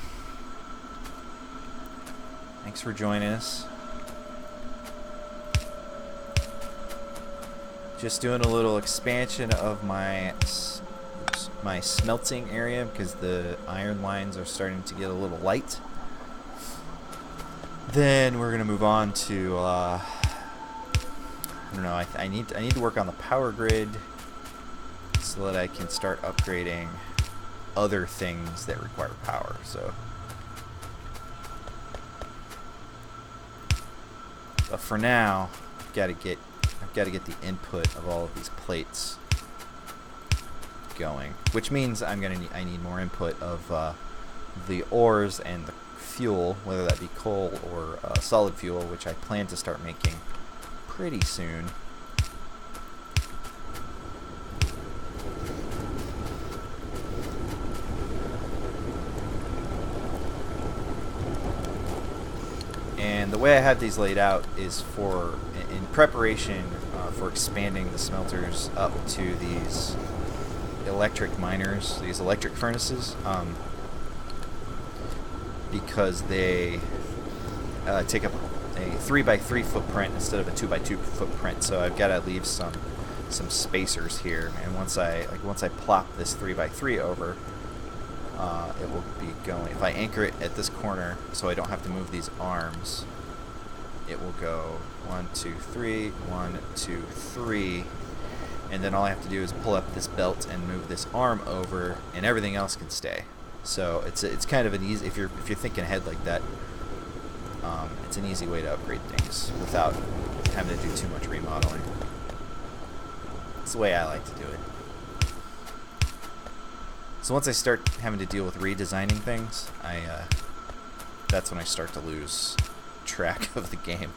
Thanks for joining us. Just doing a little expansion of my smelting area because the iron lines are starting to get a little light. Then we're gonna move on to I don't know. I need to work on the power grid so that I can start upgrading other things that require power. So, but for now, I've got to get the input of all of these plates going, which means I need more input of the ores and the fuel, whether that be coal or solid fuel, which I plan to start making pretty soon. And the way I have these laid out is in preparation for expanding the smelters up to these electric miners, these electric furnaces, because they take up a 3x3 footprint instead of a 2x2 footprint, so I've got to leave some spacers here. And once I plop this 3x3 over, it will be going. If I anchor it at this corner, so I don't have to move these arms, it will go 1, 2, 3, 1, 2, 3, and then all I have to do is pull up this belt and move this arm over, and everything else can stay. So it's kind of an easy, if you're thinking ahead like that. It's an easy way to upgrade things without having to do too much remodeling. It's the way I like to do it. So once I start having to deal with redesigning things, that's when I start to lose track of the game.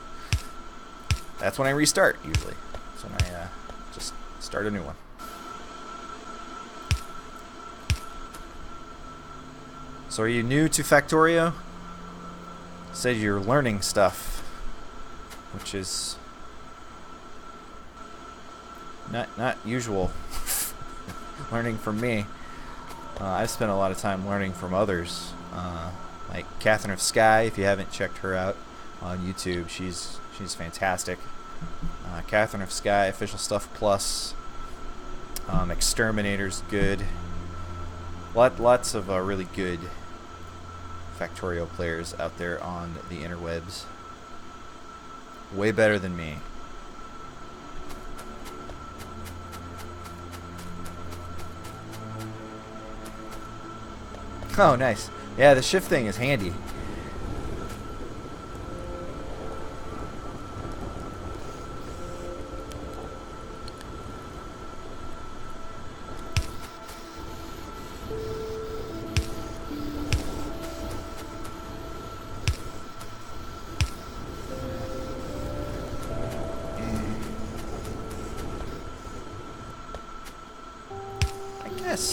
That's when I restart, usually. That's when I just start a new one. So are you new to Factorio? said you're learning stuff, which is not usual. Learning from me. I've spent a lot of time learning from others, like Catherine of Sky. If you haven't checked her out on YouTube, she's fantastic. Catherine of Sky, Official Stuff Plus, Exterminator's good. Lots of really good Factorio players out there on the interwebs. Way better than me. Oh, nice. Yeah, the shift thing is handy.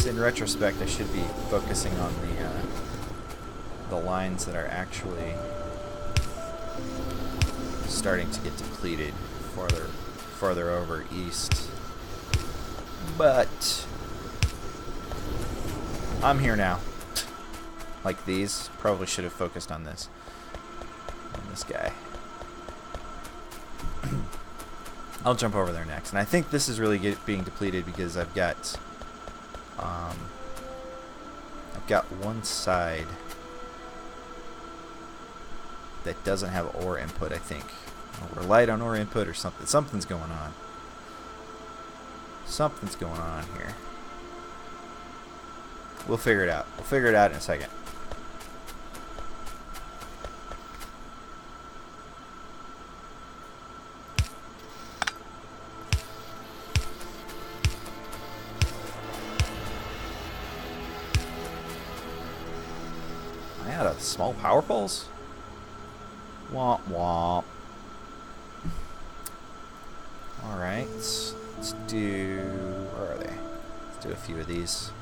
In retrospect, I should be focusing on the lines that are actually starting to get depleted farther over east. But I'm here now. Like these, probably should have focused on this guy. I'll jump over there next, and I think this is really being depleted because I've got one side that doesn't have ore input, I think. We're light on ore input or something. Something's going on. Something's going on here. We'll figure it out. We'll figure it out in a second. Out of small power poles? Womp womp. Alright, let's do... where are they? Let's do a few of these.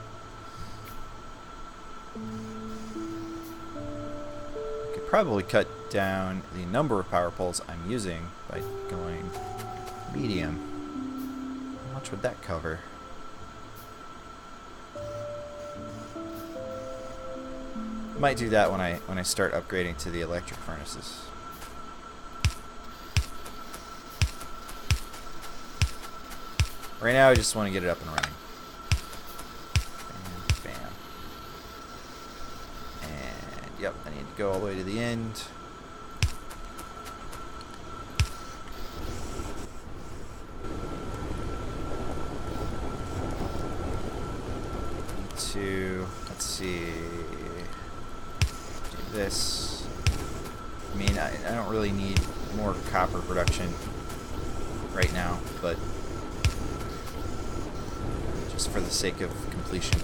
Could probably cut down the number of power poles I'm using by going medium. How much would that cover? Might do that when I start upgrading to the electric furnaces. Right now I just want to get it up and running. Bam, bam. And yep, I need to go all the way to the end. Need to, let's see. This. I mean, I don't really need more copper production right now, but just for the sake of completion.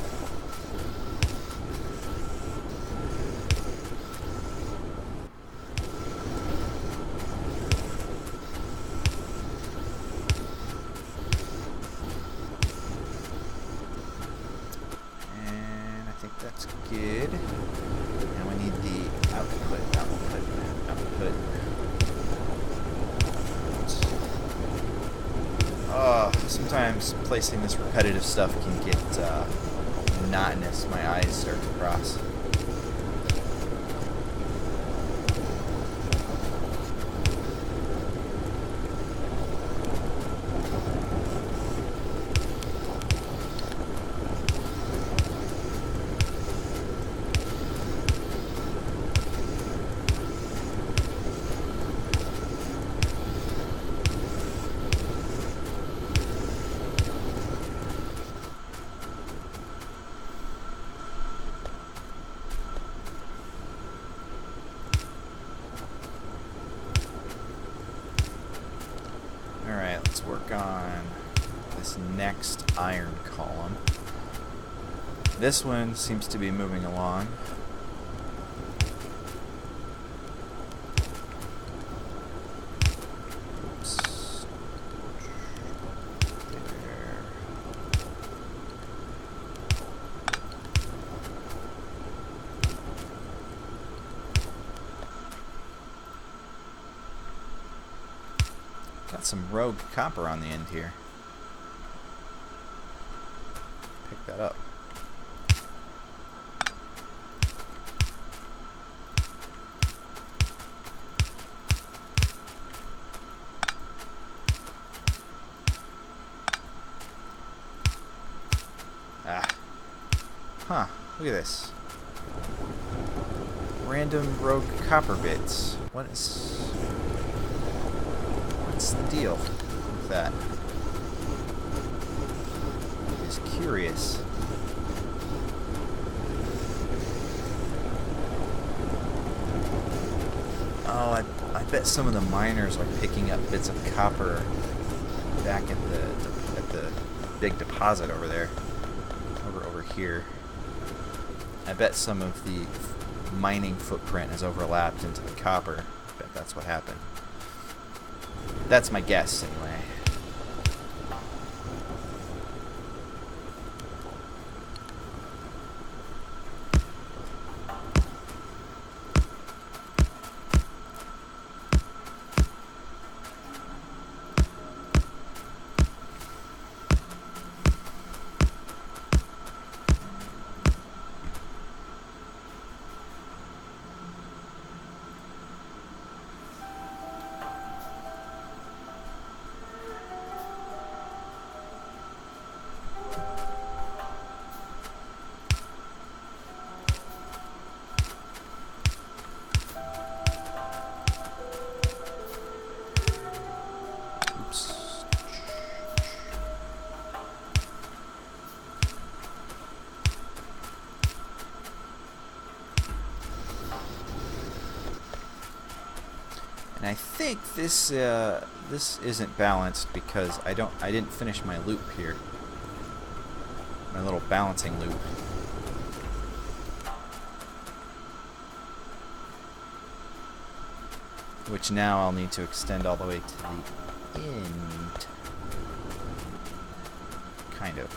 And I think that's good. Now we need the output. Sometimes placing this repetitive stuff can get monotonous. My eyes start to cross. Alright, let's work on this next iron column. This one seems to be moving along. Oops. There. some rogue copper on the end here. Pick that up. Huh, look at this. Random rogue copper bits. What's the deal with that? Just curious. Oh, I bet some of the miners are picking up bits of copper back at the big deposit over there. Over here. I bet some of the mining footprint has overlapped into the copper. I bet that's what happened. That's my guess, anyway. And I think this isn't balanced because I didn't finish my loop here. My little balancing loop. Which now I'll need to extend all the way to the end. Kind of.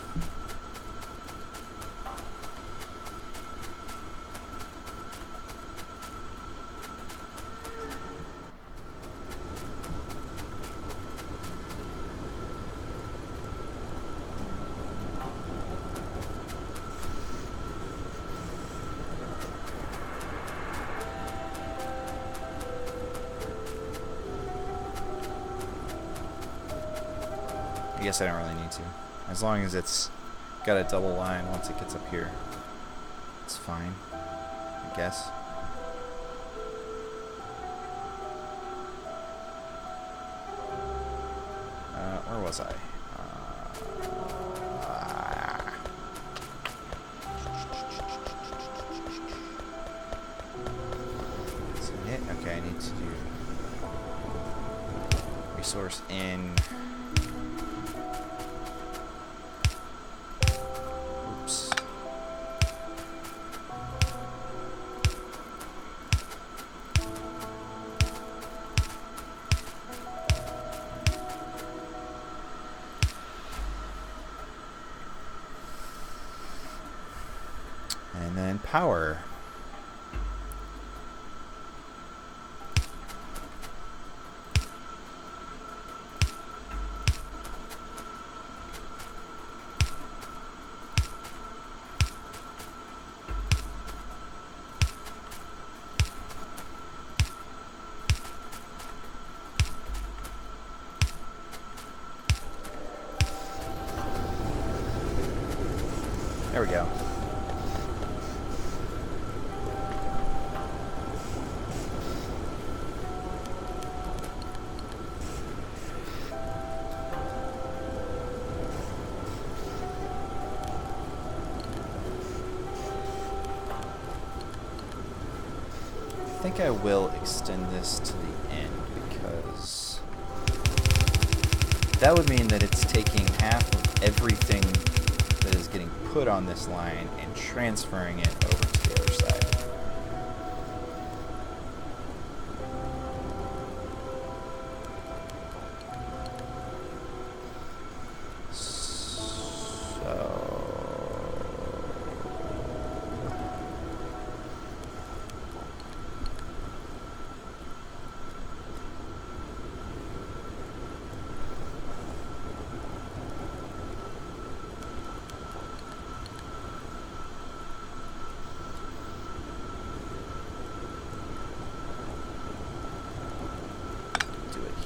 I guess I don't really need to. As long as it's got a double line once it gets up here, it's fine, I guess. Where was I? Is that it? Okay, I need to do resource in. And then power. There we go. I think I will extend this to the end because that would mean that it's taking half of everything that is getting put on this line and transferring it over to the other side.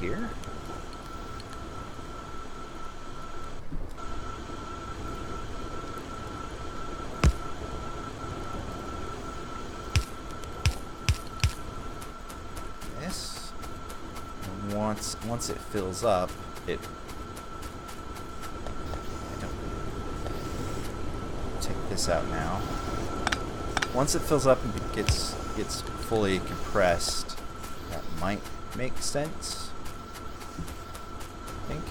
here. This. And once it fills up, it. Take this out now. Once it fills up and gets fully compressed, that might make sense. I think.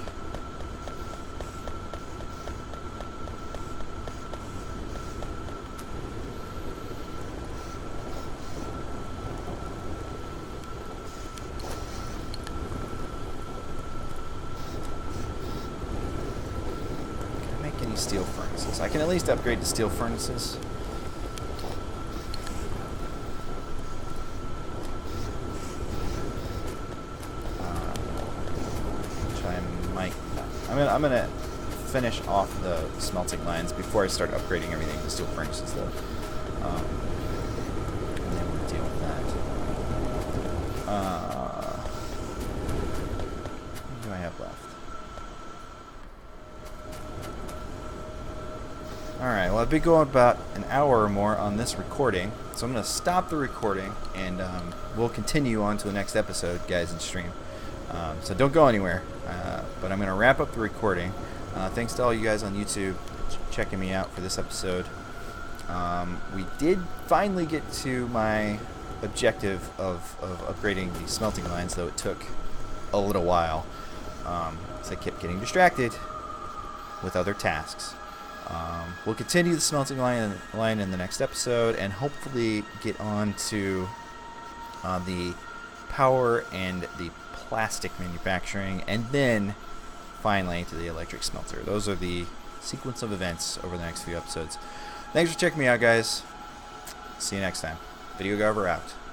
Can I make any steel furnaces? I can at least upgrade to steel furnaces. I'm gonna finish off the smelting lines before I start upgrading everything to steel furnaces, though. And then we'll deal with that. What do I have left? Alright, well, I've been going about an hour or more on this recording, so I'm going to stop the recording, and we'll continue on to the next episode, guys, in stream. So don't go anywhere, but I'm going to wrap up the recording. Thanks to all you guys on YouTube checking me out for this episode. We did finally get to my objective of upgrading the smelting lines, though it took a little while, because I kept getting distracted with other tasks. We'll continue the smelting line in the next episode, and hopefully get on to the power and the plastic manufacturing, and then finally to the electric smelter. Those are the sequence of events over the next few episodes. Thanks for checking me out, guys. See you next time. VideoGarver out.